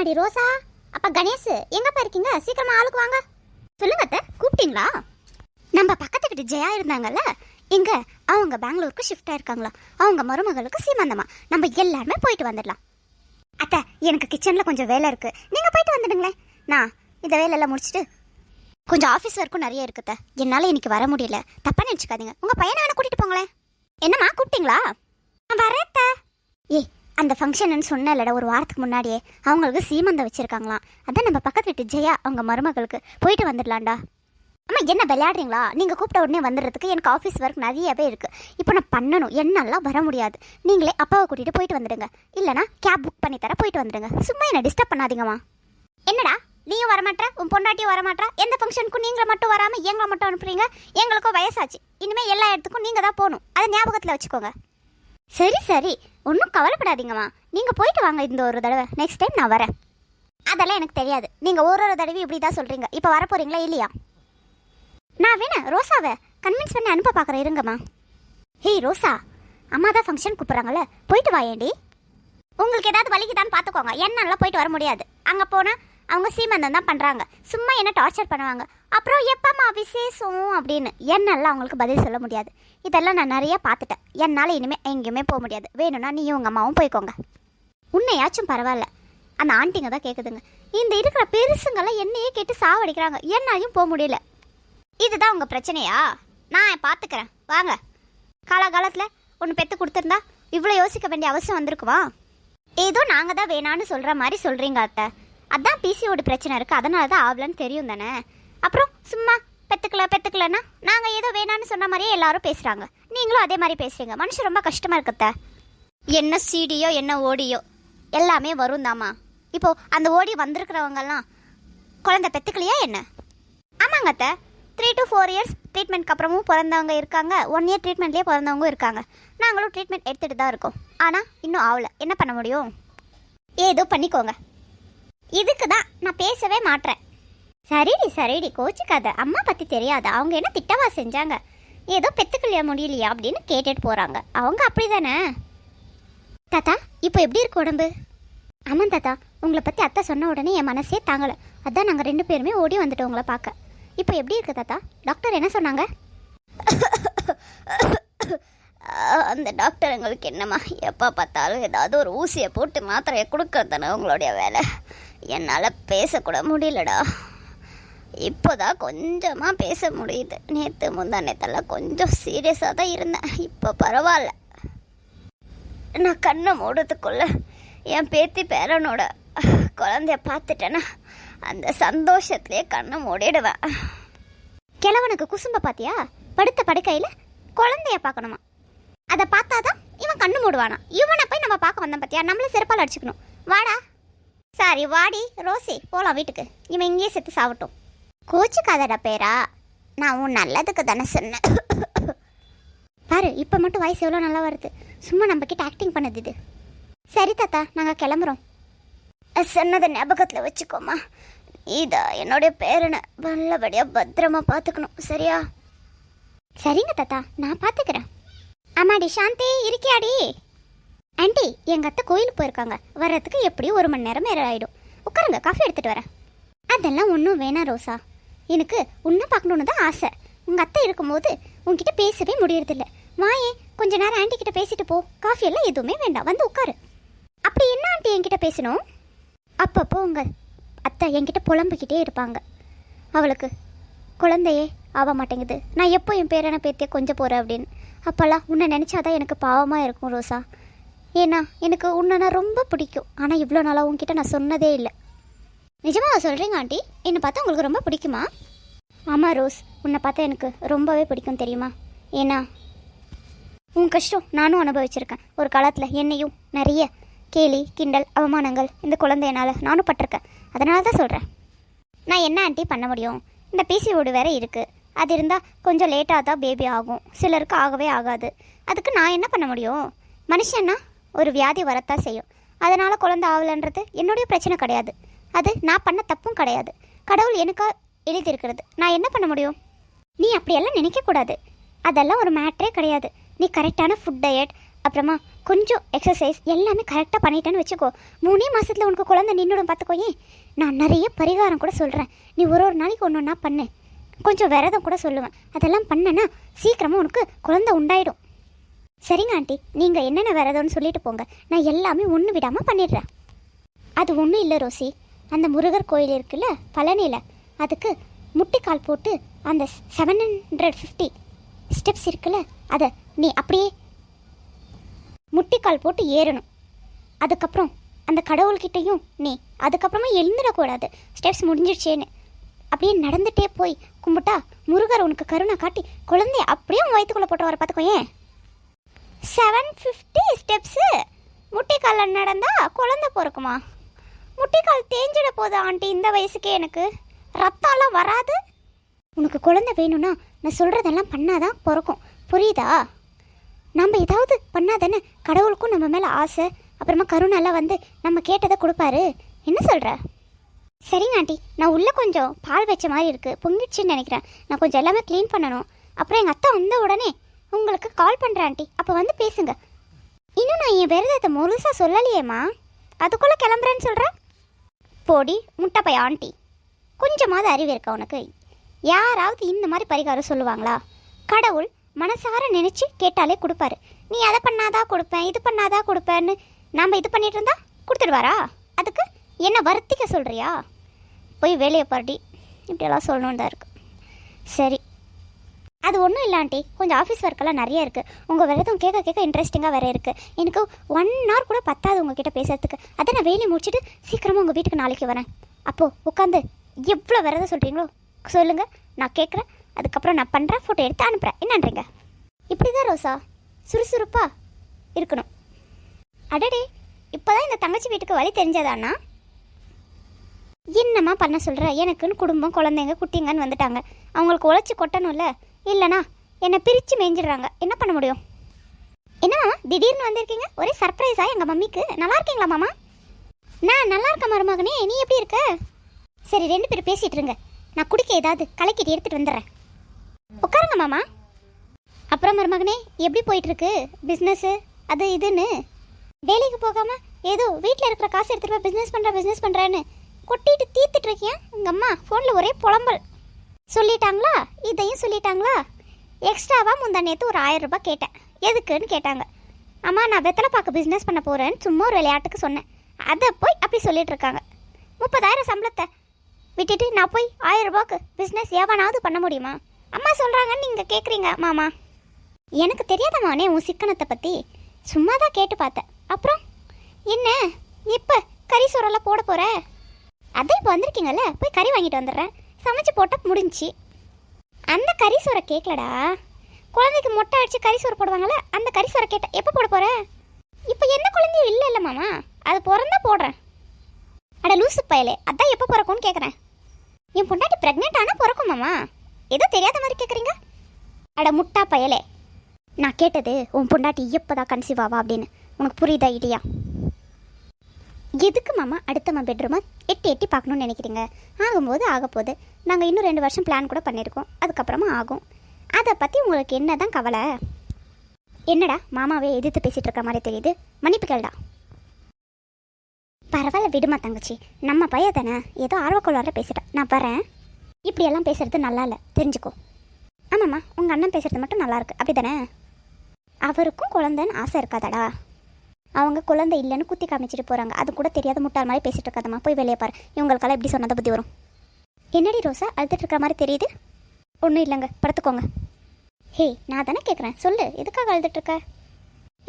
அம்மாடி ரோசா, அப்பா கணேஷ், எங்கப்பா இருக்கீங்க? சீக்கிரமா ஆளுக்கு வாங்க. சொல்லுங்க அத்தை, கூப்பிட்டீங்களா? நம்ம பக்கத்து வீட்டு ஜெயா இருந்தாங்கல்ல, எங்க அவங்க பெங்களூருக்கு ஷிஃப்ட் ஆயிருக்காங்களா, அவங்க மருமகளுக்கு சீமந்தமா. நம்ம எல்லாருமே போயிட்டு வந்துடலாம். அத்தை, எனக்கு கிச்சன்ல கொஞ்சம் வேலை இருக்கு, நீங்க போயிட்டு வந்துடுங்களேன். நான் இந்த வேலையெல்லாம் முடிச்சுட்டு கொஞ்சம் ஆஃபீஸ் ஒர்க்கும் நிறைய இருக்குத்த, என்னால் இன்னைக்கு வர முடியல, தப்பா நினச்சிக்காதீங்க. உங்கள் பையனை வேணா கூட்டிகிட்டு போங்களேன். என்னம்மா கூப்பிட்டீங்களா? வரேத்த. ஏய், அந்த ஃபங்க்ஷன்னு சொன்னலடா ஒரு வாரத்துக்கு முன்னாடியே, அவங்களுக்கு சீமந்தம் வச்சுருக்காங்களாம். அதான் நம்ம பக்கத்து வீட்டு ஜெயா அவங்க மருமகளுக்கு போயிட்டு வந்துடலாம்டா. அம்மா என்ன விளையாடுறீங்களா? நீங்கள் கூப்பிட்ட உடனே வந்துடுறதுக்கு எனக்கு ஆஃபீஸ் ஒர்க் நிறையவே இருக்குது. இப்போ நான் பண்ணணும், என்னாலாம் வர முடியாது. நீங்களே அப்பாவை கூட்டிகிட்டு போயிட்டு வந்துடுங்க, இல்லைனா கேப் புக் பண்ணி தர போயிட்டு வந்துடுங்க. சும்மா என்னை டிஸ்டர்ப் பண்ணாதீங்கம்மா. என்னடா நீயும் வரமாட்டா, உன் பொண்டாட்டியும் வரமாட்டா, எந்த ஃபங்க்ஷனுக்கும் நீங்களை மட்டும் வராமல் எங்களை மட்டும் அனுப்புறீங்க? எங்களுக்கும் வயசாச்சு, இனிமேல் எல்லா இடத்துக்கும் நீங்கள் தான் போகணும், அதை ஞாபகத்தில் வச்சுக்கோங்க. சரி சரி, ஒன்றும் கவலைப்படாதீங்கம்மா, நீங்கள் போயிட்டு வாங்க இந்த ஒரு தடவை. நெக்ஸ்ட் டைம் நான் வரேன். அதெல்லாம் எனக்கு தெரியாது, நீங்கள் ஒரு தடவை இப்படி தான் சொல்கிறீங்க. இப்போ வர போகிறீங்களா இல்லையா? நான் வேணா ரோசாவை கன்வின்ஸ் பண்ணி அனுப்ப பார்க்குறேன், இருங்கம்மா. ஹேய் ரோசா, அம்மா தான் ஃபங்க்ஷன் கூப்பிட்றாங்கல்ல, போயிட்டு வாயேண்டி. உங்களுக்கு ஏதாவது வலிக்குதான்னு பார்த்துக்கோங்க, என்னால போயிட்டு வர முடியாது. அங்கே போனால் அவங்க சீமந்தம் தான் பண்ணுறாங்க, சும்மா என்ன டார்ச்சர் பண்ணுவாங்க. அப்புறம் எப்பம்மா விசேஷம் அப்படின்னு என்னால் அவங்களுக்கு பதில் சொல்ல முடியாது. இதெல்லாம் நான் நிறையா பார்த்துட்டேன், என்னால் இனிமேல் எங்கேயுமே போக முடியாது. வேணும்னா நீயும் உங்கள் அம்மாவும் போய்க்கோங்க. உன்னையாச்சும் பரவாயில்ல, அந்த ஆண்டிங்க தான் கேட்குதுங்க. இந்த இருக்கிற பெருசுங்கெல்லாம் என்னையே கேட்டு சாவடிக்கிறாங்க, என்னாலையும் போக முடியல. இதுதான் உங்கள் பிரச்சனையா? நான் பார்த்துக்கிறேன், வாங்க. காலகாலத்தில் ஒன்று பெற்று கொடுத்துருந்தா இவ்வளோ யோசிக்க வேண்டிய அவசியம் வந்திருக்குமா? ஏதோ நாங்கள் தான் வேணான்னு சொல்கிற மாதிரி சொல்கிறீங்க அத்தை. அதான் பிசிஓடி பிரச்சனை இருக்குது, அதனால தான் ஆகலன்னு தெரியும் தானே. அப்புறம் சும்மா பெற்றுக்கலன்னா நாங்கள் ஏதோ வேணான்னு சொன்ன மாதிரியே எல்லாரும் பேசுகிறாங்க, நீங்களும் அதே மாதிரி பேசுகிறீங்க. மனுஷன் ரொம்ப கஷ்டமாக இருக்கத்த. என்ன சீடியோ என்ன ஓடியோ எல்லாமே வரும் தாம்மா. இப்போது அந்த ஓடி வந்திருக்கிறவங்கெல்லாம் குழந்தை பெற்றுக்கலையா என்ன? ஆமாங்க அத்தை, 3 to 4 years ட்ரீட்மெண்ட்க்கு அப்புறமும் பிறந்தவங்க இருக்காங்க, 1 year ட்ரீட்மெண்ட்லேயே பிறந்தவங்க இருக்காங்க. நாங்களும் ட்ரீட்மெண்ட் எடுத்துகிட்டு தான் இருக்கோம், ஆனால் இன்னும் ஆகலை. என்ன பண்ண முடியும்? ஏதோ பண்ணிக்கோங்க. இதுக்கு தான் நான் பேசவே மாட்டேன். சரிடி கோச்சிக்காத, அம்மா பற்றி தெரியாது, அவங்க என்ன திட்டவா செஞ்சாங்க? ஏதோ பெற்றுக்கலையா முடியலையா அப்படின்னு கேட்டுட்டு போகிறாங்க, அவங்க அப்படி தானே. தாத்தா இப்போ எப்படி இருக்கு உடம்பு? ஆமாம் தாத்தா, உங்களை பற்றி அத்தை சொன்ன உடனே என் மனசே தாங்கலை, அதான் நாங்கள் 2 பேருமே ஓடி வந்துட்டோம் உங்களை பார்க்க. இப்போ எப்படி இருக்கு தாத்தா? டாக்டர் என்ன சொன்னாங்க? அந்த டாக்டர் எங்களுக்கு என்னம்மா, எப்போ பார்த்தாலும் ஏதாவது ஒரு ஊசியை போட்டு மாத்திரையை கொடுக்கறது தானே உங்களுடைய வேலை. என்னால் பேசக்கூட முடியலடா. இப்போதான் கொஞ்சமாக பேச முடியுது. நேற்று முந்தானேத்தெல்லாம் கொஞ்சம் சீரியஸாக தான் இருந்தேன், இப்போ பரவாயில்ல. நான் கண்ணை மூடுறதுக்குள்ள என் பேத்தி பேரனோட குழந்தைய பார்த்துட்டேன்னா அந்த சந்தோஷத்துலேயே கண்ணை மூடிடுவேன். கிழவனுக்கு குசும்ப பார்த்தியா? படுத்த படுக்கையில் குழந்தைய பார்க்கணுமா, அதை பார்த்தாதான் இவன் கண்ணு மூடுவானா. இவனை போய் நம்ம பார்க்க வந்தோம் பார்த்தியா, நம்மளே செருப்பால் அடிச்சுக்கணும். வாடா. சாரி வாடி ரோசி, போகலாம் வீட்டுக்கு. இவன் இங்கேயே செத்து சாப்பிட்டோம். கோச்சுக்காதடா பேரா, நான் உன் நல்லதுக்கு தானே சொன்னேன். பாரு இப்போ மட்டும் வாய்ஸ் எவ்வளோ நல்லா வருது, சும்மா நம்ம கிட்ட ஆக்டிங் பண்ணது இது. சரி தாத்தா, நாங்கள் கிளம்புறோம். சொன்னதை ஞாபகத்தில் வச்சுக்கோமா. இதா என்னுடைய பேரனை நல்லபடியாக பத்திரமா பார்த்துக்கணும், சரியா? சரிங்க தாத்தா, நான் பார்த்துக்கிறேன். ஆமாடி சாந்தி, இருக்கியாடி? ஆண்டி, எங்கள் அத்தை கோயிலுக்கு போயிருக்காங்க, வர்றதுக்கு எப்படியும் 1 மணி நேரம் மேலே ஆகிடும். உட்காருங்க, காஃபி எடுத்துகிட்டு வரேன். அதெல்லாம் ஒன்றும் வேணாம் ரோசா, எனக்கு உன்னை பார்க்கணுன்னு தான் ஆசை. உங்கள் அத்தை இருக்கும்போது உங்ககிட்ட பேசவே முடியறதில்ல. வாயே, கொஞ்ச நேரம் ஆண்டி கிட்ட பேசிட்டு போ. காஃபியெல்லாம் எதுவுமே வேண்டாம், வந்து உட்காரு. அப்படி என்ன ஆண்டி என்கிட்ட பேசணும்? அப்பப்போ உங்கள் அத்தை என்கிட்ட புலம்பிக்கிட்டே இருப்பாங்க, அவளுக்கு குழந்தையே ஆக மாட்டேங்குது, நான் எப்போ என் பேரனை பேத்திய கொஞ்சம் போகிறேன் அப்படின்னு. அப்போல்லாம் உன்னை நினச்சாதான் எனக்கு பாவமாக இருக்கும் ரோசா. ஏன்னா எனக்கு உன்னை ரொம்ப பிடிக்கும், ஆனால் இவ்வளோ நாளாக உங்ககிட்ட நான் சொன்னதே இல்லை. நிஜமாக சொல்கிறீங்க ஆண்டி, என்னை பார்த்தா உங்களுக்கு ரொம்ப பிடிக்குமா? ஆமாம் ரோஸ், உன்னை பார்த்தா எனக்கு ரொம்பவே பிடிக்கும் தெரியுமா. ஏன்னா உன் கஷ்டம் நானும் அனுபவிச்சிருக்கேன். ஒரு காலத்தில் என்னையும் நிறைய கேலி கிண்டல் அவமானங்கள் இந்த குழந்தையனால் நானும் பட்டிருக்கேன். அதனால தான் சொல்கிறேன். நான் என்ன ஆண்டி பண்ண முடியும்? இந்த பிசிஓடி வேறு இருக்குது, அது இருந்தால் கொஞ்சம் லேட்டாக தான் பேபி ஆகும், சிலருக்கு ஆகவே ஆகாது. அதுக்கு நான் என்ன பண்ண முடியும்? மனுஷன்னா ஒரு வியாதி வரத்தான் செய்யும், அதனால் குழந்தை ஆகலைன்றது என்னுடைய பிரச்சனை கிடையாது, அது நான் பண்ண தப்பும் கிடையாது. கடவுள் எனக்காக எழுதியிருக்கிறது, நான் என்ன பண்ண முடியும்? நீ அப்படியெல்லாம் நினைக்கக்கூடாது, அதெல்லாம் ஒரு மேட்ரே கிடையாது. நீ கரெக்டான ஃபுட் டயட், அப்புறமா கொஞ்சம் எக்ஸசைஸ் எல்லாமே கரெக்டாக பண்ணிட்டேன்னு வச்சுக்கோ, 3 மாதத்தில் உனக்கு குழந்தை நின்றுடும் பார்த்துக்கோயே. நான் நிறைய பரிகாரம் கூட சொல்கிறேன், நீ ஒரு நாளைக்கு ஒன்று ஒன்றா பண்ணு. கொஞ்சம் விரதம் கூட சொல்லுவேன், அதெல்லாம் பண்ணனா சீக்கிரமாக உனக்கு குழந்தை உண்டாயிடும். சரிங்க ஆண்டி, நீங்கள் என்னென்ன விரதம்னு சொல்லிட்டு போங்க, நான் எல்லாமே ஒன்று விடாமல் பண்ணிடுறேன். அது ஒன்றும் இல்லை ரோசி, அந்த முருகர் கோயில் இருக்குல்ல பழனியில், அதுக்கு முட்டிக்கால் போட்டு அந்த 750 ஸ்டெப்ஸ் இருக்குல்ல, அதை நீ அப்படியே முட்டிக்கால் போட்டு ஏறணும். அதுக்கப்புறம் அந்த கடவுள்கிட்டையும் நீ அதுக்கப்புறமா எழுந்துடக்கூடாது, ஸ்டெப்ஸ் முடிஞ்சிடுச்சேன்னு அப்படியே நடந்துகிட்டே போய் கும்பிட்டா முருகர் உனக்கு கருணை காட்டி குழந்தைய அப்படியே உன் வயிற்றுக்குள்ளே போட்டு வர பார்த்துக்கோயேன். 750 ஸ்டெப்ஸு முட்டிக்காலில் நடந்தால் குழந்தை பிறக்குமா? முட்டிக்கால் தேஞ்சிட போகுது ஆண்டி, இந்த வயசுக்கே எனக்கு ரத்தம்லாம் வராது. உனக்கு குழந்தை வேணும்னா நான் சொல்கிறதெல்லாம் பண்ணாதான் பிறக்கும், புரியுதா? நம்ம ஏதாவது பண்ணாதானே கடவுளுக்கும் நம்ம மேலே ஆசை, அப்புறமா கருணெல்லாம் வந்து நம்ம கேட்டதை கொடுப்பாரு. என்ன சொல்கிற? சரிங்க ஆண்டி, நான் உள்ளே கொஞ்சம் பால் வச்ச மாதிரி இருக்குது, பொங்கிடுச்சுன்னு நினைக்கிறேன். நான் கொஞ்சம் எல்லாமே க்ளீன் பண்ணணும். அப்புறம் எங்கள் அத்தை வந்த உடனே உங்களுக்கு கால் பண்ணுறேன் ஆண்டி, அப்போ வந்து பேசுங்க. இன்னும் நான் என் விரதத்தை முழுசாக சொல்லலையேம்மா, அதுக்குள்ளே கிளம்புறேன்னு சொல்கிறேன். போடி முட்டைப்பை ஆண்டி, கொஞ்சமாவது அறிவு இருக்கா உனக்கு? யாராவது இந்த மாதிரி பரிகாரம் சொல்லுவாங்களா? கடவுள் மனசார நினச்சி கேட்டாலே கொடுப்பாரு. நீ அதை பண்ணாதான் கொடுப்பேன், இது பண்ணாதான் கொடுப்பேன்னு நாம் இது பண்ணிட்டு இருந்தா கொடுத்துடுவாரா? அதுக்கு என்ன வருத்திக்க சொல்கிறியா? போய் வேலையை பாருடி, இப்படியெல்லாம் சொல்லணுன்னு தான் இருக்குது. சரி, அது ஒன்றும் இல்லாண்டி, கொஞ்சம் ஆஃபீஸ் ஒர்க்கெல்லாம் நிறைய இருக்குது. உங்கள் விரதம் கேட்க கேட்க இன்ட்ரெஸ்டிங்காக வேறு இருக்குது. எனக்கு 1 hour கூட பத்தாது உங்ககிட்ட பேசுறதுக்கு. அதை நான் வேலையை முடிச்சுட்டு சீக்கிரமாக உங்கள் வீட்டுக்கு நாளைக்கு வரேன். அப்போது உட்காந்து எவ்வளோ விரதம் சொல்கிறீங்களோ சொல்லுங்கள், நான் கேட்குறேன். அதுக்கப்புறம் நான் பண்ணுறேன், ஃபோட்டோ எடுத்து அனுப்புகிறேன். என்னன்றீங்க? இப்படி தான் ரோசா சுறுசுறுப்பாக இருக்கணும். அடடே, இப்போ தான் இந்த தங்கச்சி வீட்டுக்கு வழி தெரிஞ்சதாண்ணா? என்னம்மா பண்ண சொல்கிற? எனக்குன்னு குடும்பம், குழந்தைங்க, குட்டிங்கன்னு வந்துட்டாங்க. அவங்களுக்கு உழைச்சி கொட்டணும்ல, இல்லைனா என்னை பிரித்து மேய்ஞ்சிடுறாங்க. என்ன பண்ண முடியும்? என்ன மாமா திடீர்னு வந்திருக்கீங்க? ஒரே சர்ப்ரைஸா எங்கள் மம்மிக்கு? நல்லா இருக்கீங்களா மாமா? நான் நல்லா இருக்கேன் மருமகனே, நீ எப்படி இருக்க? சரி, 2 பேரும் பேசிகிட்டு இருங்க, நான் குடிக்க ஏதாவது கலக்கிட்டு எடுத்துகிட்டு வந்துடுறேன். உட்காருங்க மாமா. அப்புறம் மருமகனே, எப்படி போயிட்டுருக்கு பிஸ்னஸ்ஸு அது இதுன்னு? வேலைக்கு போகாமல் ஏதோ வீட்டில் இருக்கிற காசு எடுத்துகிட்டு பிஸ்னஸ் பண்ணுறேன்னு கொட்டிட்டு தீர்த்துட்டு இருக்கியா? உங்கள் அம்மா ஃபோனில் ஒரே புலம்பல். சொல்லிட்டாங்களா? இதையும் சொல்லிட்டாங்களா? எக்ஸ்ட்ராவாக முந்தா நேற்று ஒரு 1000 ரூபாய் கேட்டேன். எதுக்குன்னு கேட்டாங்க. அம்மா நான் வெத்தலை பார்க்க பிஸ்னஸ் பண்ண போகிறேன்னு சும்மா ஒரு விளையாட்டுக்கு சொன்னேன். அதை போய் அப்படி சொல்லிட்டு இருக்காங்க. 30,000 சம்பளத்தை விட்டுட்டு நான் போய் 1000 ரூபாய்க்கு பிஸ்னஸ் எவனாவது பண்ண முடியுமா? அம்மா சொல்கிறாங்கன்னு நீங்கள் கேட்குறீங்க மாமா. எனக்கு தெரியாதம்மானே உன் சிக்கனத்தை பற்றி, சும்மா தான் கேட்டு பார்த்தேன். அப்புறம் என்ன இப்போ கறி சோறெல்லாம் போட போகிற? அதான் இப்போ வந்திருக்கீங்கல்ல, போய் கறி வாங்கிட்டு வந்துடுறேன், சமைச்சு போட்டால் முடிஞ்சிச்சு. அந்த கறி சோறை கேட்கலடா, குழந்தைக்கு மொட்டை அடித்து கறி சோறு போடுவாங்கள்ல, அந்த கறி சோறை கேட்டேன். எப்போ போட போகிற? இப்போ எந்த குழந்தையும் இல்லை மாமா, அது பிறந்தா போடுறேன். அட லூசு பயலே, அதான் எப்போ பிறக்கும்னு கேட்குறேன். என் பொண்டாட்டி ப்ரெக்னென்ட் ஆனால் பிறக்கும் மாமா, ஏதோ தெரியாத மாதிரி கேட்குறீங்க. அட முட்டா பயலே, நான் கேட்டது உன் பொண்டாட்டி எப்போதான் கன்சீவ் ஆவா அப்படின்னு. உனக்கு புரியுதா இல்லையா? எதுக்கு மாமா அடுத்த பெட்ரூமை எட்டி பார்க்கணுன்னு நினைக்கிறீங்க? ஆகும்போது ஆகப்போகுது. நாங்கள் இன்னும் 2 வருஷம் பிளான் கூட பண்ணியிருக்கோம், அதுக்கப்புறமா ஆகும். அதை பற்றி உங்களுக்கு என்ன தான் கவலை? என்னடா மாமாவே எதிர்த்து பேசிகிட்டு இருக்க மாதிரி தெரியுது, மன்னிப்பு கேள்டா. பரவாயில்ல விடுமா தங்கச்சி, நம்ம பையன் தானே, ஏதோ ஆர்வக்கோளாறு பேசிட்டேன், நான் வரேன். இப்படியெல்லாம் பேசுகிறது நல்லா இல்லை, தெரிஞ்சுக்கோ. ஆமாம்மா, உங்கள் அண்ணன் பேசுகிறது மட்டும் நல்லா இருக்கு, அப்படி தானே? அவருக்கும் குழந்தைன்னு ஆசை இருக்காதாடா? அவங்க குழந்தை இல்லைன்னு குத்தி காமிச்சிட்டு போகிறாங்க, அது கூட தெரியாத முட்டாள் மாதிரி பேசிகிட்டு இருக்காதம்மா. போய் வெளியே பாரு, இவங்களுக்கெல்லாம் எப்படி சொன்னதை புத்தி வரும். என்னடி ரோசா அழுதுட்டு இருக்கிற மாதிரி தெரியுது? ஒன்றும் இல்லைங்க, படுத்துக்கோங்க. ஹே, நான் தானே கேட்குறேன், சொல்லு, எதுக்காக அழுதுட்டுருக்க?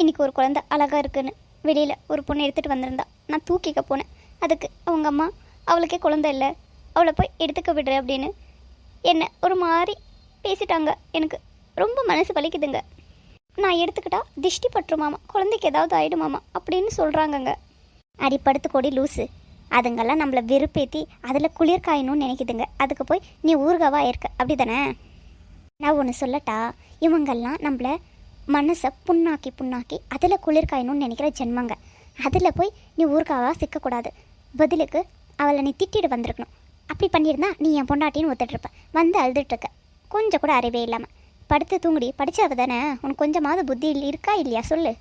இன்றைக்கி ஒரு குழந்தை அழகாக இருக்குன்னு வெளியில் ஒரு பொண்ணு எடுத்துகிட்டு வந்திருந்தா, நான் தூக்கிக்க போனேன். அதுக்கு அவங்க அம்மா அவளுக்கே குழந்தை இல்லை, அவளை போய் எடுத்துக்க விடுற அப்படின்னு என்ன ஒரு மாதிரி பேசிட்டாங்க. எனக்கு ரொம்ப மனசு வலிக்குதுங்க. நான் எடுத்துக்கிட்டா திஷ்டி பட்டுருமாமா, குழந்தைக்கு ஏதாவது ஆகிடுமாமா அப்படின்னு சொல்கிறாங்கங்க. அடிப்படுத்து கொடி லூஸு, அதுங்கெல்லாம் நம்மளை வெறுப்பேற்றி அதில் குளிர் காயணும்னு நினைக்குதுங்க. அதுக்கு போய் நீ ஊர்காவாக இருக்க, அப்படி தானே? நான் ஒன்று சொல்லட்டா, இவங்கெல்லாம் நம்மளை மனசை புண்ணாக்கி அதில் குளிர் காயணும்னு நினைக்கிற ஜென்மங்க. அதில் போய் நீ ஊர்காவாக சிக்கக்கூடாது. பதிலுக்கு அவளை நீ திட்டிட்டு வந்திருக்கணும். அப்படி பண்ணியிருந்தா நீ என் பொண்டாட்டின்னு ஒத்துட்ருப்ப, வந்து அழுதுட்டுருக்க, கொஞ்சம் கூட அறிவே இல்லாமல். படுத்து தூங்குடி, படித்தவ தானே, உனக்கு கொஞ்சமாவது புத்தி இருக்கா இல்லையா சொல்லு.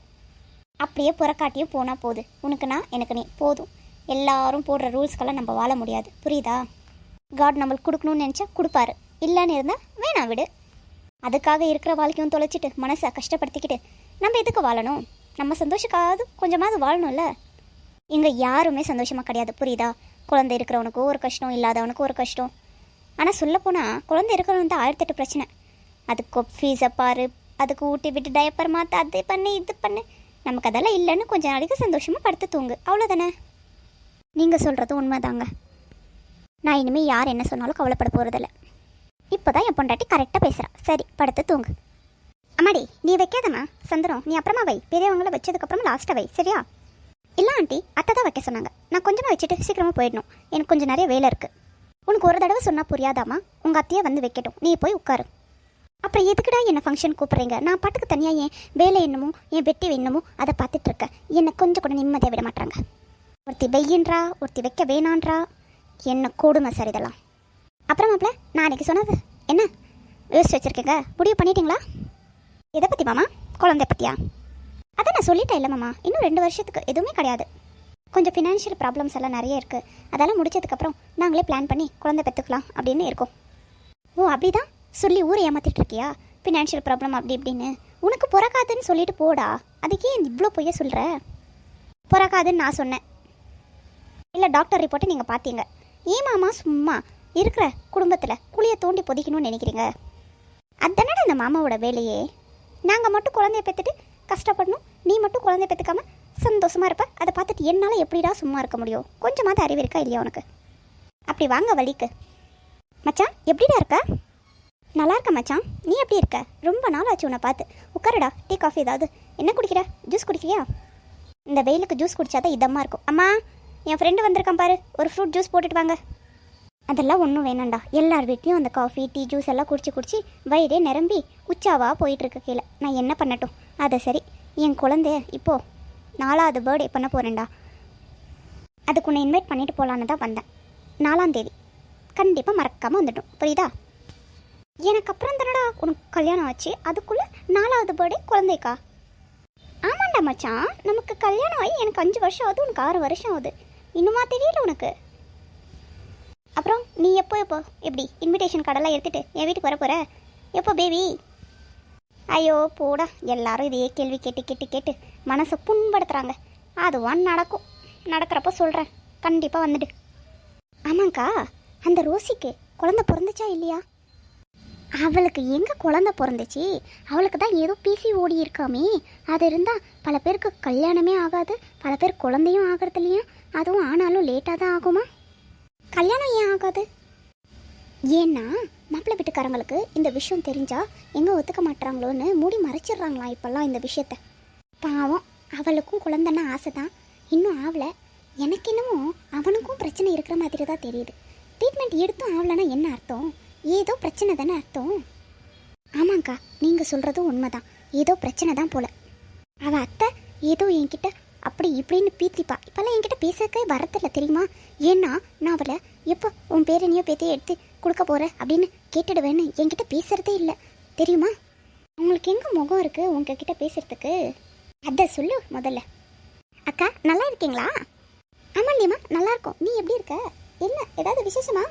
அப்படியே புறக்காட்டியும் போனால் போகுது. உனக்கு நான், எனக்கு நீ, போதும். எல்லாரும் போடுற ரூல்ஸ்க்கெல்லாம் நம்ம வாழ முடியாது, புரியுதா? காட் நம்மளுக்கு கொடுக்கணும்னு நினச்சா கொடுப்பாரு, இல்லைன்னு இருந்தால் வேணாம் விடு. அதுக்காக இருக்கிற வாழ்க்கையும் தொலைச்சிட்டு மனசை கஷ்டப்படுத்திக்கிட்டு நம்ம எதுக்கு வாழணும்? நம்ம சந்தோஷக்காவது கொஞ்சமாவது வாழணும்ல. இங்கே யாருமே சந்தோஷமாக கிடையாது, புரியுதா? குழந்தை இருக்கிறவனுக்கும் ஒரு கஷ்டம், இல்லாதவனுக்கும் ஒரு கஷ்டம். ஆனால் சொல்லப்போனால் குழந்தை இருக்கிறவன் தான் 1008 பிரச்சனை. அதுக்கு ஃபீஸை பாரு, அதுக்கு ஊட்டி விட்டு டயப்பர் மாற்ற, அது பண்ணு இது பண்ணு. நமக்கு அதெல்லாம் இல்லைன்னு கொஞ்சம் நாளைக்கு சந்தோஷமாக படுத்து தூங்கு, அவ்வளோதானே? நீங்கள் சொல்கிறது உண்மைதாங்க. நான் இனிமேல் யார் என்ன சொன்னாலும் கவலைப்பட போகிறதில்ல. இப்போ தான் என் பொண்டாட்டி கரெக்டாக பேசுகிறா. சரி, படுத்து தூங்கு. அம்மாடி, நீ வைக்காதம்மா சந்திரம், நீ அப்புறமா வை. பெரியவங்கள வச்சதுக்கப்புறமா லாஸ்ட்டாக வை, சரியா? இல்லை ஆண்டி, அத்தை தான் வைக்க சொன்னாங்க. நான் கொஞ்சமாக வச்சுட்டு சீக்கிரமாக போயிடணும், எனக்கு கொஞ்சம் நிறைய வேலை இருக்குது. உனக்கு ஒரு தடவை சொன்னால் புரியாதாம்மா? உங்கள் அத்தையை வந்து வைக்கட்டும், நீ போய் உட்காரு. அப்புறம் எதுக்குடா என்னை ஃபங்க்ஷன் கூப்பிட்றீங்க? நான் பாட்டுக்கு தனியாக என் வேலை என்னமோ, என் வெட்டி என்னமோ அதை பார்த்துட்ருக்கேன். என்னை கொஞ்சம் கூட நிம்மதியாக விட மாட்டாங்க. ஒருத்தி வெய்யின்றா, ஒருத்தி வைக்க வேணான்றா. என்ன கொடுமை சார் இதெல்லாம். அப்புறம் மாப்பிள்ள, நான் அன்றைக்கி சொன்னது என்ன யோசிச்சு வச்சுருக்கேங்க? முடிவு பண்ணிட்டீங்களா? எதை பற்றி மாமா? குழந்தை பற்றியா? அதை நான் சொல்லிட்டேன் இல்லை மாமா, இன்னும் 2 வருஷத்துக்கு எதுவுமே கிடையாது. கொஞ்சம் ஃபினான்ஷியல் ப்ராப்ளம்ஸ் எல்லாம் நிறைய இருக்குது. அதெல்லாம் முடிச்சதுக்கப்புறம் நாங்களே பிளான் பண்ணி குழந்தை பெற்றுக்கலாம் அப்படின்னு இருக்கோம். ஓ, அப்படிதான் சொல்லி ஊரை ஏமாற்றிட்டு இருக்கியா? ஃபினான்ஷியல் ப்ராப்ளம் அப்படி இப்படின்னு. உனக்கு பிறக்காதுன்னு சொல்லிட்டு போடா. அதுக்கே இவ்வளோ பொய்ய சொல்கிற? பிறக்காதுன்னு நான் சொன்னேன். இல்லை, டாக்டர் ரிப்போர்ட்டை நீங்கள் பார்த்தீங்க. ஏன் மாமா சும்மா இருக்கிற குடும்பத்தில் குழியை தோண்டி பொதிக்கணும்னு நினைக்கிறீங்க? அதுதானே இந்த மாமாவோட வேலையே. நாங்கள் மட்டும் குழந்தைய பெற்றுட்டு கஷ்டப்படணும், நீ மட்டும் குழந்தைய பெற்றுக்காம சந்தோஷமாக இருப்ப. அதை பார்த்துட்டு என்னால் எப்படிடா சும்மா இருக்க முடியும்? கொஞ்சமாவது அறிவு இருக்கா இல்லையா உனக்கு? அப்படி வாங்க வலிக்கு. மச்சான், எப்படிடா இருக்க? நல்லா இருக்க மச்சான், நீ எப்படி இருக்க? ரொம்ப நாள் ஆச்சு உன்னை பார்த்து. உட்காருடா, டீ காஃபி ஏதாவது. என்ன குடிக்கிற? ஜூஸ் குடிக்கிறியா? இந்த வெயிலுக்கு ஜூஸ் குடிச்சாதான் இதமாக இருக்கும். அம்மா, என் ஃப்ரெண்டு வந்திருக்கான் பாரு, ஒரு ஃப்ரூட் ஜூஸ் போட்டுட்டு வாங்க. அதெல்லாம் ஒன்றும் வேணாண்டா. எல்லார் வீட்லேயும் அந்த காஃபி டீ ஜூஸ் எல்லாம் குடிச்சு வயிறே நிரம்பி உச்சாவாக போயிட்டுருக்கு கீழே. நான் என்ன பண்ணட்டும்? அதை சரி, என் குழந்தைய இப்போது 4வது பர்த்டே பண்ண போகிறேன்டா. அதுக்கு உன்னை இன்வைட் பண்ணிட்டு போகலான்னு தான் வந்தேன். 4ஆம் தேதி கண்டிப்பாக மறக்காமல் வந்துட்டோம், புரியுதா? எனக்கு அப்புறம் தானடா உனக்கு கல்யாணம் ஆச்சு, அதுக்குள்ளே 4வது பர்த்டே குழந்தைக்கா? ஆமாண்டா மச்சான், நமக்கு கல்யாணம் ஆகி எனக்கு 5 வருஷம் ஆகுது, உனக்கு 6 வருஷம் ஆகுது. இன்னுமா தெரியல உனக்கு? அப்புறம் நீ எப்போ எப்படி இன்விடேஷன் கார்டெல்லாம் எடுத்துகிட்டு என் வீட்டுக்கு வர போகிற? எப்போ பேபி? ஐயோ போடா, எல்லாரும் இதையே கேள்வி கேட்டு மனசை புண்படுத்துகிறாங்க. அதுவான் நடக்கும். நடக்கிறப்ப சொல்கிறேன், கண்டிப்பாக வந்துடு. ஆமாங்க்கா, அந்த ரோசிக்கு குழந்தை பிறந்துச்சா இல்லையா? அவளுக்கு எங்கே குழந்தை பிறந்துச்சு? அவளுக்கு தான் ஏதோ பிசிஓடி இருக்காமே. அது இருந்தால் பல பேருக்கு கல்யாணமே ஆகாது, பல பேர் குழந்தையும் ஆகிறதுலையும். அதுவும் ஆனாலும் லேட்டாக தான் ஆகுமா? கல்யாணம் ஏன் ஆகாது? ஏன்னா மாப்பிள்ளை வீட்டுக்காரங்களுக்கு இந்த விஷயம் தெரிஞ்சால் எங்கே ஒத்துக்க மாட்டுறாங்களோன்னு மூடி மறைச்சிடுறாங்களாம் இப்போல்லாம் இந்த விஷயத்த. பாவம், அவளுக்கும் குழந்தைன்னா ஆசை தான், இன்னும் ஆகலை. எனக்கு என்னமோ அவனுக்கும் பிரச்சனை இருக்கிற மாதிரி தான் தெரியுது. ட்ரீட்மெண்ட் எடுத்தும் ஆகலைன்னா என்ன அர்த்தம்? ஏதோ பிரச்சனை தானே அர்த்தம். ஆமாங்க்கா, நீங்கள் சொல்கிறதும் உண்மைதான். ஏதோ பிரச்சனை தான் போல. அவள் அத்தை ஏதோ என்கிட்ட அப்படி இப்படின்னு பீத்திப்பா. இப்போல்லாம் என்கிட்ட பேசுறதுக்கே வரதில்லை தெரியுமா? ஏன்னா நான் அவளை எப்போ உன் பேரனையோ பேத்தையோ எடுத்து கொடுக்க போகிற அப்படின்னு கேட்டுடுவேன்னு என்கிட்ட பேசுகிறதே இல்லை தெரியுமா? உங்களுக்கு எங்கே முகம் இருக்குது உங்ககிட்ட பேசுகிறதுக்கு? அதை சொல்லு முதல்ல. அக்கா, நல்லா இருக்கீங்களா? ஆமாண்டியம்மா, நல்லா இருக்கும். நீ எப்படி இருக்க? என்ன ஏதாவது விசேஷமா?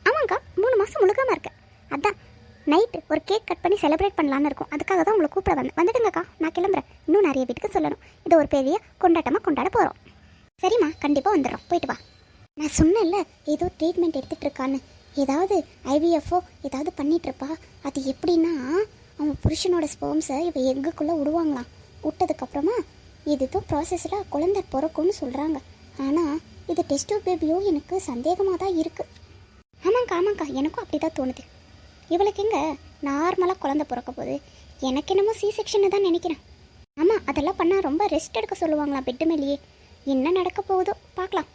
ஆமாங்க்கா, 3 மாதம் முழுக்காமல் இருக்கேன். அதான் நைட்டு ஒரு கேக் கட் பண்ணி செலிப்ரேட் பண்ணலான்னு இருக்கும். அதுக்காக தான் உங்களை கூப்பிட வந்துடுங்கக்கா. நான் கிளம்புறேன். இன்னும் நிறைய வீட்டுக்கு சொல்லணும். இதை ஒரு பெரிய கொண்டாட்டமாக கொண்டாட போகிறோம். சரிம்மா, கண்டிப்பாக வந்துடுறோம். போயிட்டு வா. நான் சொன்னேன்ல ஏதோ ட்ரீட்மெண்ட் எடுத்துகிட்டு இருக்கான்னு. ஏதாவது ஐவிஎஃப்ஓ ஏதாவது பண்ணிகிட்ருப்பா. அது எப்படின்னா, அவன் புருஷனோட ஸ்பெர்ம்ஸை இவ எங்குக்குள்ளே விடுவாங்களாம். விட்டதுக்கப்புறமா இதுதான் ப்ராசஸில் குழந்தை பிறக்கும்னு சொல்கிறாங்க. ஆனால் இது டெஸ்ட் பேபியோ எனக்கு சந்தேகமாக தான் இருக்குது. ஆமாங்க்கா, எனக்கும் அப்படி தான் தோணுது. இவளுக்கு எங்கே நார்மலாக குழந்தை பிறக்க போகுது. எனக்கு என்னமோ சி செக்ஷன்னு தான் நினைக்கிறேன். ஆமாம், அதெல்லாம் பண்ணால் ரொம்ப ரெஸ்ட் எடுக்க சொல்லுவாங்களாம் பெட்டு மேலேயே. என்ன நடக்க போகுதோ பார்க்கலாம்.